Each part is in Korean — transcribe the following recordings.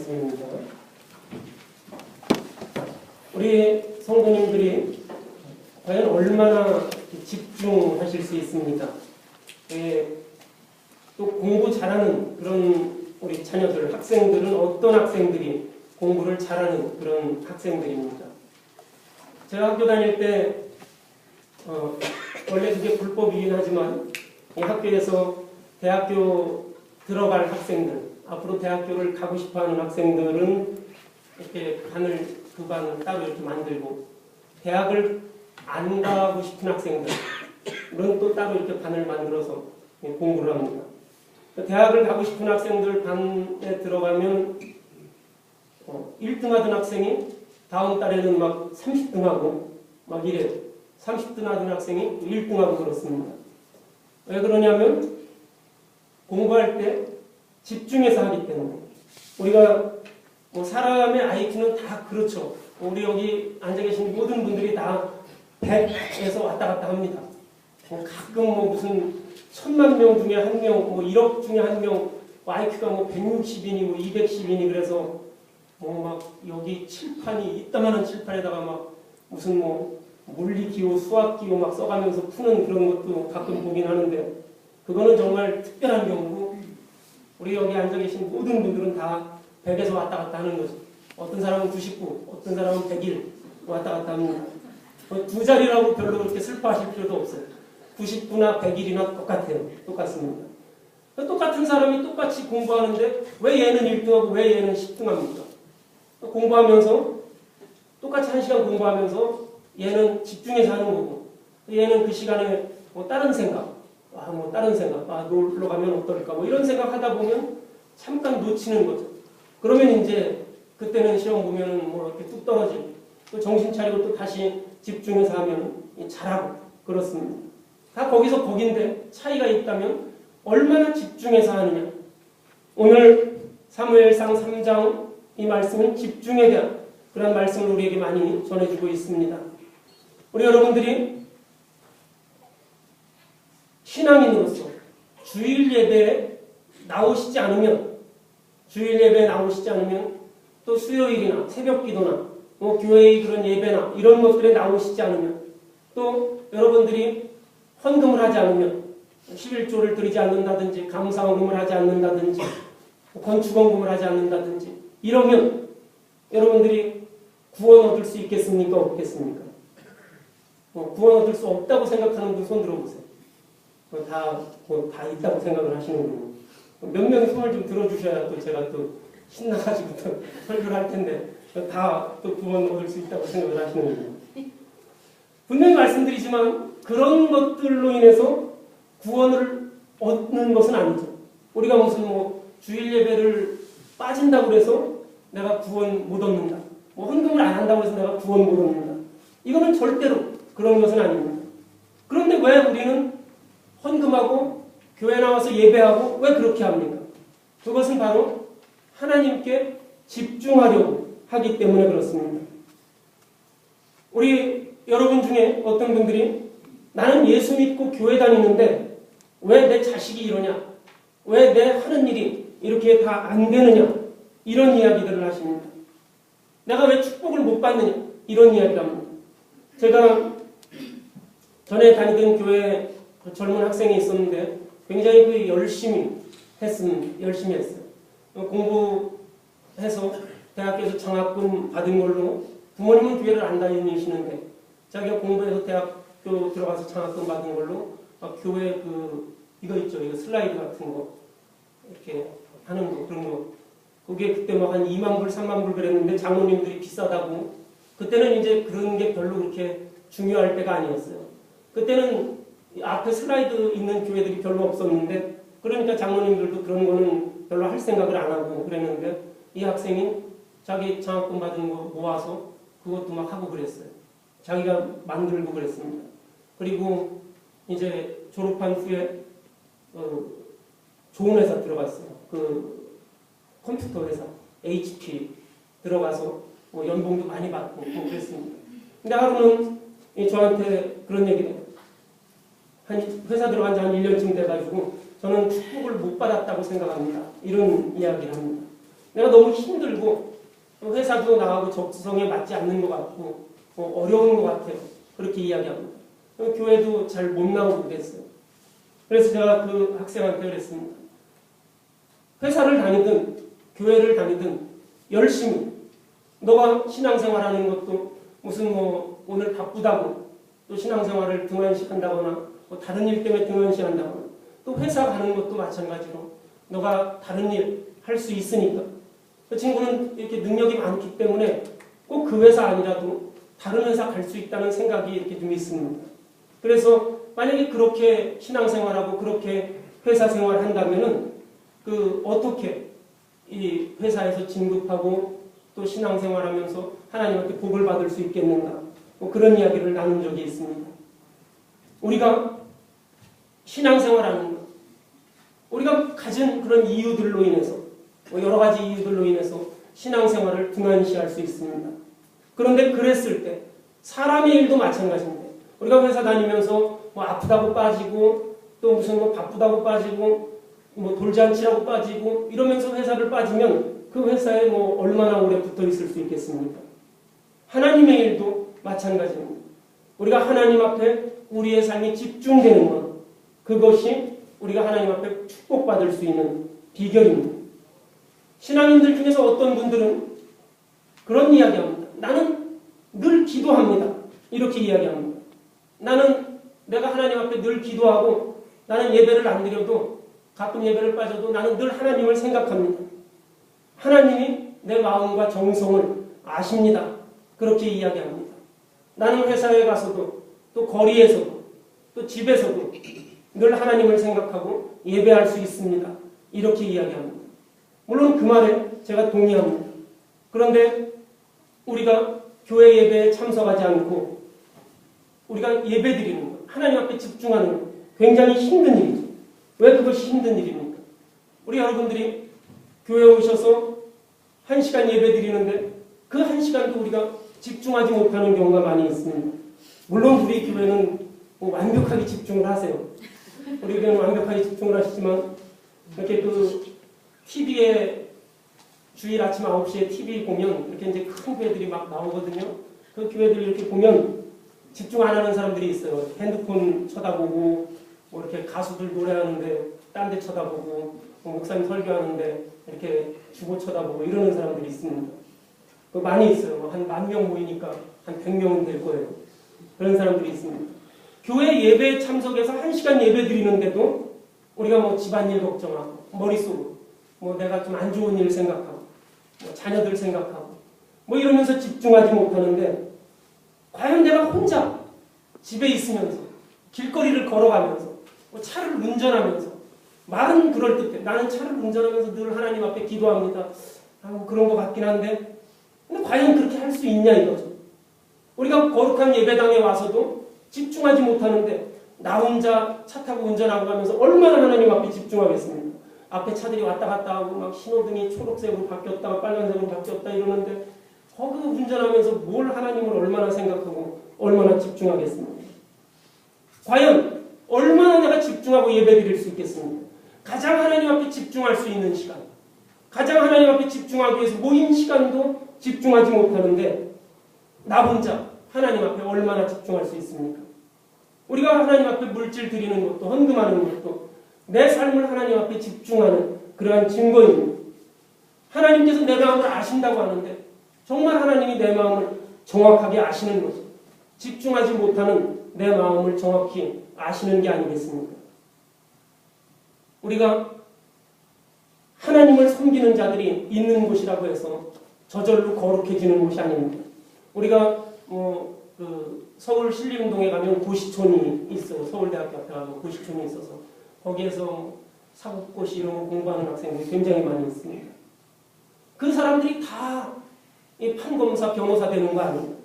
말씀입니다. 우리 성도님들이 과연 얼마나 집중하실 수 있습니까? 또 공부 잘하는 그런 우리 자녀들, 학생들은 어떤 학생들이 공부를 잘하는 그런 학생들입니다. 제가 학교 다닐 때 원래 그게 불법이긴 하지만 이 학교에서 대학교 들어갈 학생들, 앞으로 대학교를 가고 싶어하는 학생들은 이렇게 그 반을 따로 이렇게 만들고, 대학을 안 가고 싶은 학생들은 또 따로 이렇게 반을 만들어서 공부를 합니다. 대학을 가고 싶은 학생들 반에 들어가면 1등 하던 학생이 다음 달에는 막 30등하고 막 이래요. 30등 하던 학생이 1등하고 그렇습니다. 왜 그러냐면 공부할 때 집중해서 하기 때문에. 우리가 사람의 IQ는 다 그렇죠. 우리 여기 앉아 계신 모든 분들이 다 100에서 왔다 갔다 합니다. 가끔 무슨 1000만 명 중에 한 명, 1억 중에 한 명, IQ가 160이니 210이니 그래서 막 여기 칠판이 이따만한 칠판에다가 막 무슨 물리기호, 수학기호 막 써가면서 푸는 그런 것도 가끔 보긴 하는데, 그거는 정말 특별한 경우고, 우리 여기 앉아 계신 모든 분들은 다 100에서 왔다 갔다 하는 거죠. 어떤 사람은 99, 어떤 사람은 101 왔다 갔다 합니다. 두 자리라고 별로 그렇게 슬퍼하실 필요도 없어요. 99나 101이나 똑같아요. 똑같습니다. 똑같은 사람이 똑같이 공부하는데 왜 얘는 1등하고 왜 얘는 10등합니까? 공부하면서 똑같이 1시간 공부하면서 얘는 집중해서 하는 거고, 얘는 그 시간에 다른 생각, 놀러 가면 어떨까, 이런 생각 하다 보면 잠깐 놓치는 거죠. 그러면 이제 그때는 시험 보면은 이렇게 뚝 떨어지고, 또 정신 차리고 또 다시 집중해서 하면 잘하고 그렇습니다. 다 거기서 거긴데 차이가 있다면 얼마나 집중해서 하느냐. 오늘 사무엘상 3장 이 말씀은 집중에 대한 그런 말씀을 우리에게 많이 전해주고 있습니다. 우리 여러분들이 신앙인으로서 주일 예배에 나오시지 않으면 또 수요일이나 새벽기도나 교회의 그런 예배나 이런 것들에 나오시지 않으면, 또 여러분들이 헌금을 하지 않으면, 11조를 드리지 않는다든지 감사헌금을 하지 않는다든지 건축헌금을 하지 않는다든지 이러면 여러분들이 구원 얻을 수 있겠습니까? 없겠습니까? 구원 얻을 수 없다고 생각하는 분 손 들어보세요. 다 있다고 생각을 하시는군요. 몇 명이 손을 좀 들어주셔야 또 제가 또 신나가지고 또 설교를 할 텐데, 다 또 구원 얻을 수 있다고 생각을 하시는군요. 분명히 말씀드리지만 그런 것들로 인해서 구원을 얻는 것은 아니죠. 우리가 무슨 주일 예배를 빠진다고 해서 내가 구원 못 얻는다, 헌금을 안 한다고 해서 내가 구원 못 얻는다, 이거는 절대로 그런 것은 아닙니다. 그런데 왜 우리는 헌금하고 교회 나와서 예배하고 왜 그렇게 합니까? 그것은 바로 하나님께 집중하려고 하기 때문에 그렇습니다. 우리 여러분 중에 어떤 분들이 나는 예수 믿고 교회 다니는데 왜 내 자식이 이러냐, 왜 내 하는 일이 이렇게 다 안 되느냐, 이런 이야기들을 하십니다. 내가 왜 축복을 못 받느냐, 이런 이야기를 합니다. 제가 전에 다니던 교회에 젊은 학생이 있었는데 굉장히 열심히 했어요. 공부해서 대학교에서 장학금 받은 걸로, 부모님은 교회를 안 다니시는데 자기가 공부해서 대학교 들어가서 장학금 받은 걸로 교회 이거 있죠, 이거 슬라이드 같은 거 이렇게 하는 거, 그런 거, 그게 그때 한 2만 불, 3만 불 그랬는데 장모님들이 비싸다고. 그때는 이제 그런 게 별로 그렇게 중요할 때가 아니었어요. 그때는 앞에 슬라이드 있는 교회들이 별로 없었는데, 그러니까 장모님들도 그런 거는 별로 할 생각을 안 하고 그랬는데, 이 학생이 자기 장학금 받은 거 모아서 그것도 막 하고 그랬어요. 자기가 만들고 그랬습니다. 그리고 이제 졸업한 후에 좋은 회사 들어갔어요. 컴퓨터 회사 HP 들어가서 연봉도 많이 받고 그랬습니다. 근데 하루는 저한테 그런 얘기를 해요. 회사 들어간 지 한 1년쯤 돼가지고 저는 축복을 못 받았다고 생각합니다. 이런 이야기를 합니다. 내가 너무 힘들고 회사도 나하고 적성에 맞지 않는 것 같고 어려운 것 같아요. 그렇게 이야기합니다. 교회도 잘 못 나오고 그랬어요. 그래서 제가 그 학생한테 그랬습니다. 회사를 다니든 교회를 다니든 열심히 너가 신앙생활하는 것도 무슨 오늘 바쁘다고 또 신앙생활을 등한시한다거나 다른 일 때문에 등한시한다거나 또 회사 가는 것도 마찬가지로 너가 다른 일 할 수 있으니까 그 친구는 이렇게 능력이 많기 때문에 꼭 그 회사 아니라도 다른 회사 갈 수 있다는 생각이 이렇게 좀 있습니다. 그래서 만약에 그렇게 신앙생활하고 그렇게 회사 생활한다면은 어떻게 이 회사에서 진급하고 또 신앙생활하면서 하나님한테 복을 받을 수 있겠는가 그런 이야기를 나눈 적이 있습니다. 우리가 신앙생활하는 것, 우리가 가진 그런 이유들로 인해서 여러 가지 이유들로 인해서 신앙생활을 등한시할 수 있습니다. 그런데 그랬을 때 사람의 일도 마찬가지인데 우리가 회사 다니면서 아프다고 빠지고 또 무슨 바쁘다고 빠지고 돌잔치라고 빠지고 이러면서 회사를 빠지면 그 회사에 얼마나 오래 붙어 있을 수 있겠습니까? 하나님의 일도 마찬가지입니다. 우리가 하나님 앞에 우리의 삶이 집중되는 것, 그것이 우리가 하나님 앞에 축복받을 수 있는 비결입니다. 신앙인들 중에서 어떤 분들은 그런 이야기합니다. 나는 늘 기도합니다. 이렇게 이야기합니다. 나는 내가 하나님 앞에 늘 기도하고 나는 예배를 안 드려도 가끔 예배를 빠져도 나는 늘 하나님을 생각합니다. 하나님이 내 마음과 정성을 아십니다. 그렇게 이야기합니다. 나는 회사에 가서도 또 거리에서도 또 집에서도 늘 하나님을 생각하고 예배할 수 있습니다. 이렇게 이야기합니다. 물론 그 말에 제가 동의합니다. 그런데 우리가 교회 예배에 참석하지 않고 우리가 예배드리는 것, 하나님 앞에 집중하는 것 굉장히 힘든 일이죠. 왜 그것이 힘든 일입니까? 우리 여러분들이 교회에 오셔서 1시간 예배 드리는데 그 1시간도 우리가 집중하지 못하는 경우가 많이 있습니다. 물론 우리 교회는 완벽하게 집중을 하세요. 우리 교회는 완벽하게 집중을 하시지만 이렇게 TV에 주일 아침 9시에 TV 보면 이렇게 이제 큰 교회들이 막 나오거든요. 그 교회들 이렇게 보면 집중 안 하는 사람들이 있어요. 핸드폰 쳐다보고 이렇게 가수들 노래하는데 딴 데 쳐다보고 목사님 설교하는데 이렇게 주보 쳐다보고 이러는 사람들이 있습니다. 많이 있어요. 한 10,000명 모이니까 한 100명은 될 거예요. 그런 사람들이 있습니다. 교회 예배에 참석해서 1시간 예배 드리는데도 우리가 집안일 걱정하고 머릿속으로 내가 좀 안 좋은 일 생각하고 자녀들 생각하고 이러면서 집중하지 못하는데 과연 내가 혼자 집에 있으면서 길거리를 걸어가면서 차를 운전하면서 말은 그럴듯해. 나는 차를 운전하면서 늘 하나님 앞에 기도합니다. 그런 것 같긴 한데 근데 과연 그렇게 할 수 있냐 이거죠. 우리가 거룩한 예배당에 와서도 집중하지 못하는데 나 혼자 차 타고 운전하고 가면서 얼마나 하나님 앞에 집중하겠습니까? 앞에 차들이 왔다 갔다 하고 막 신호등이 초록색으로 바뀌었다가 빨간색으로 바뀌었다 이러는데 거기 운전하면서 뭘 하나님을 얼마나 생각하고 얼마나 집중하겠습니까? 과연 얼마나 내가 집중하고 예배드릴 수 있겠습니까? 가장 하나님 앞에 집중할 수 있는 시간, 가장 하나님 앞에 집중하기 위해서 모인 시간도 집중하지 못하는데 나 혼자 하나님 앞에 얼마나 집중할 수 있습니까? 우리가 하나님 앞에 물질 드리는 것도 헌금하는 것도 내 삶을 하나님 앞에 집중하는 그러한 증거입니다. 하나님께서 내 마음을 아신다고 하는데 정말 하나님이 내 마음을 정확하게 아시는 거죠. 집중하지 못하는 내 마음을 정확히 아시는 게 아니겠습니까? 우리가 하나님을 섬기는 자들이 있는 곳이라고 해서 저절로 거룩해지는 곳이 아닙니다. 우리가 서울 신림동에 가면 고시촌이 있어요. 서울대학교 앞에 가면 고시촌이 있어서 거기에서 사법고시 이런 거 공부하는 학생들이 굉장히 많이 있습니다. 그 사람들이 다 판검사, 변호사 되는 거 아닙니다.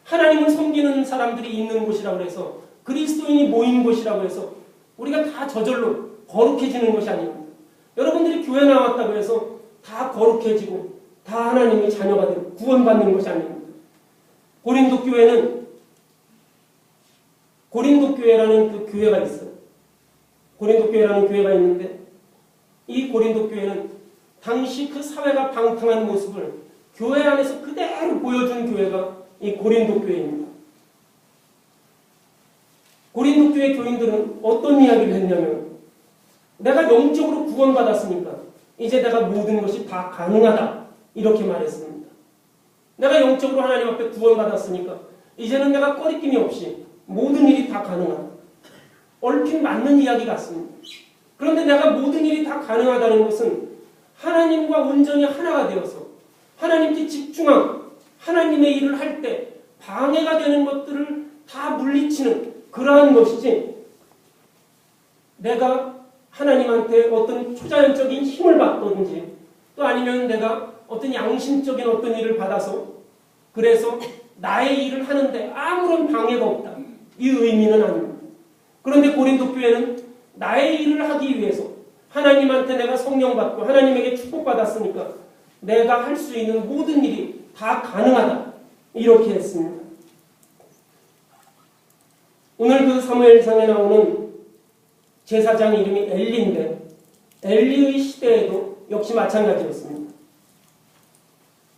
하나님을 섬기는 사람들이 있는 곳이라고 해서 그리스도인이 모인 곳이라고 해서 우리가 다 저절로 거룩해지는 것이 아닙니다. 여러분들이 교회 나왔다고 해서 다 거룩해지고 다 하나님의 자녀가 되고 구원받는 것이 아닙니다. 고린도 교회라는 그 교회가 있어요. 고린도 교회라는 교회가 있는데 이 고린도 교회는 당시 그 사회가 방탕한 모습을 교회 안에서 그대로 보여준 교회가 이 고린도 교회입니다. 고린도 교회 교인들은 어떤 이야기를 했냐면, 내가 영적으로 구원받았으니까 이제 내가 모든 것이 다 가능하다, 이렇게 말했습니다. 내가 영적으로 하나님 앞에 구원받았으니까 이제는 내가 꺼리낌이 없이 모든 일이 다 가능하다. 얼핏 맞는 이야기 같습니다. 그런데 내가 모든 일이 다 가능하다는 것은 하나님과 온전히 하나가 되어서 하나님께 집중하고 하나님의 일을 할 때 방해가 되는 것들을 다 물리치는 그러한 것이지, 내가 하나님한테 어떤 초자연적인 힘을 받든지 또 아니면 내가 어떤 양심적인 어떤 일을 받아서 그래서 나의 일을 하는데 아무런 방해가 없다, 이 의미는 아닙니다. 그런데 고린도 교회는 나의 일을 하기 위해서 하나님한테 내가 성령 받고 하나님에게 축복받았으니까 내가 할 수 있는 모든 일이 다 가능하다, 이렇게 했습니다. 오늘 그 사무엘상에 나오는 제사장 이름이 엘리인데, 엘리의 시대에도 역시 마찬가지였습니다.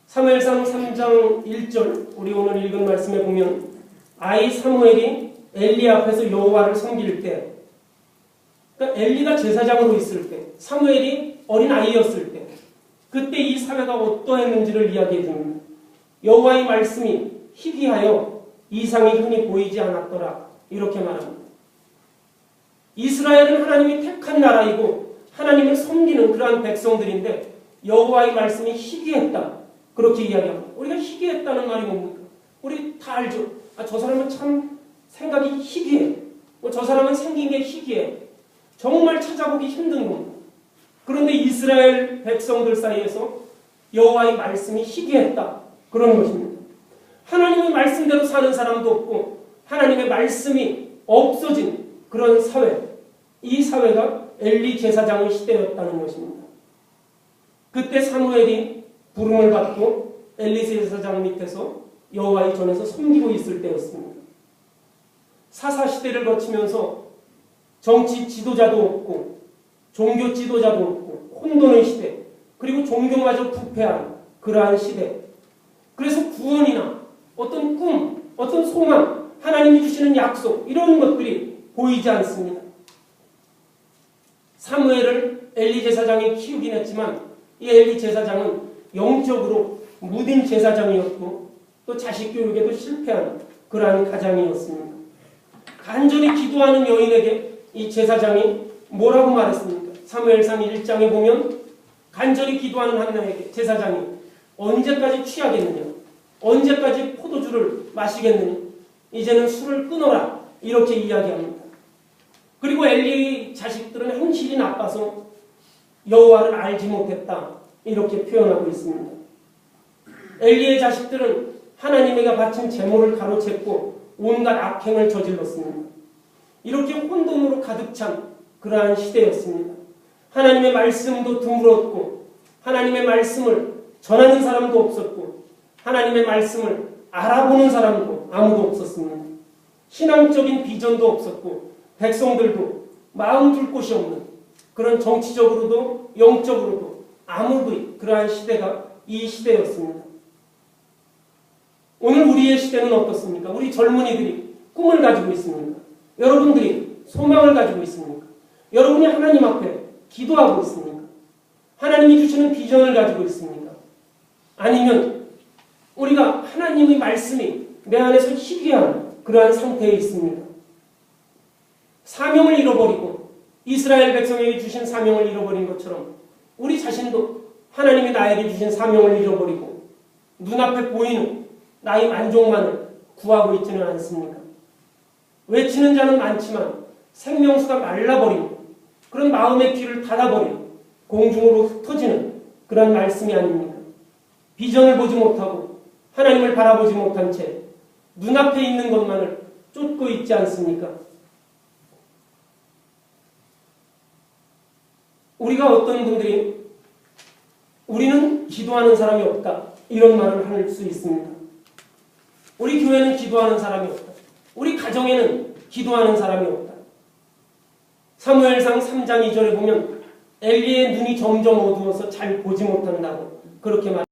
사무엘상 3장 1절, 우리 오늘 읽은 말씀에 보면 아이 사무엘이 엘리 앞에서 여호와를 섬길 때, 그러니까 엘리가 제사장으로 있을 때, 사무엘이 어린 아이였을 때, 그때 이 사회가 어떠했는지를 이야기해 줍니다. 여호와의 말씀이 희귀하여 이상이 흔히 보이지 않았더라, 이렇게 말합니다. 이스라엘은 하나님이 택한 나라이고 하나님을 섬기는 그러한 백성들인데 여호와의 말씀이 희귀했다, 그렇게 이야기합니다. 우리가 희귀했다는 말이 뭡니까? 우리 다 알죠. 저 사람은 참 생각이 희귀해. 저 사람은 생긴 게 희귀해. 정말 찾아보기 힘든 겁니다. 그런데 이스라엘 백성들 사이에서 여호와의 말씀이 희귀했다, 그런 것입니다. 하나님의 말씀대로 사는 사람도 없고 하나님의 말씀이 없어진 그런 사회, 이 사회가 엘리 제사장의 시대였다는 것입니다. 그때 사무엘이 부름을 받고 엘리 제사장 밑에서 여호와의 전에서 섬기고 있을 때였습니다. 사사시대를 거치면서 정치 지도자도 없고 종교 지도자도 없고 혼돈의 시대, 그리고 종교마저 부패한 그러한 시대. 그래서 구원이나 어떤 꿈, 어떤 소망, 하나님이 주시는 약속, 이런 것들이 보이지 않습니다. 사무엘을 엘리 제사장이 키우긴 했지만 이 엘리 제사장은 영적으로 무딘 제사장이었고 또 자식 교육에도 실패한 그러한 가장이었습니다. 간절히 기도하는 여인에게 이 제사장이 뭐라고 말했습니까? 사무엘상 1장에 보면 간절히 기도하는 한나에게 제사장이 언제까지 취하겠느냐, 언제까지 포도주를 마시겠느냐, 이제는 술을 끊어라, 이렇게 이야기합니다. 그리고 엘리 자식들은 행실이 나빠서 여호와를 알지 못했다, 이렇게 표현하고 있습니다. 엘리의 자식들은 하나님에게 바친 제물을 가로챘고 온갖 악행을 저질렀습니다. 이렇게 혼돈으로 가득 찬 그러한 시대였습니다. 하나님의 말씀도 드물었고 하나님의 말씀을 전하는 사람도 없었고 하나님의 말씀을 알아보는 사람도 아무도 없었습니다. 신앙적인 비전도 없었고 백성들도 마음 둘 곳이 없는 그런 정치적으로도 영적으로도 아무도 그러한 시대가 이 시대였습니다. 오늘 우리의 시대는 어떻습니까? 우리 젊은이들이 꿈을 가지고 있습니까? 여러분들이 소망을 가지고 있습니까? 여러분이 하나님 앞에 기도하고 있습니까? 하나님이 주시는 비전을 가지고 있습니까? 아니면 우리가 하나님의 말씀이 내 안에서 희귀한 그러한 상태에 있습니다. 사명을 잃어버리고 이스라엘 백성에게 주신 사명을 잃어버린 것처럼 우리 자신도 하나님이 나에게 주신 사명을 잃어버리고 눈앞에 보이는 나의 만족만을 구하고 있지는 않습니까? 외치는 자는 많지만 생명수가 말라버리고 그런 마음의 귀를 닫아버리고 공중으로 흩어지는 그런 말씀이 아닙니까? 비전을 보지 못하고 하나님을 바라보지 못한 채 눈앞에 있는 것만을 쫓고 있지 않습니까? 우리가 어떤 분들이 우리는 기도하는 사람이 없다, 이런 말을 할 수 있습니다. 우리 교회는 기도하는 사람이 없다. 우리 가정에는 기도하는 사람이 없다. 사무엘상 3장 2절에 보면 엘리의 눈이 점점 어두워서 잘 보지 못한다고 그렇게 말.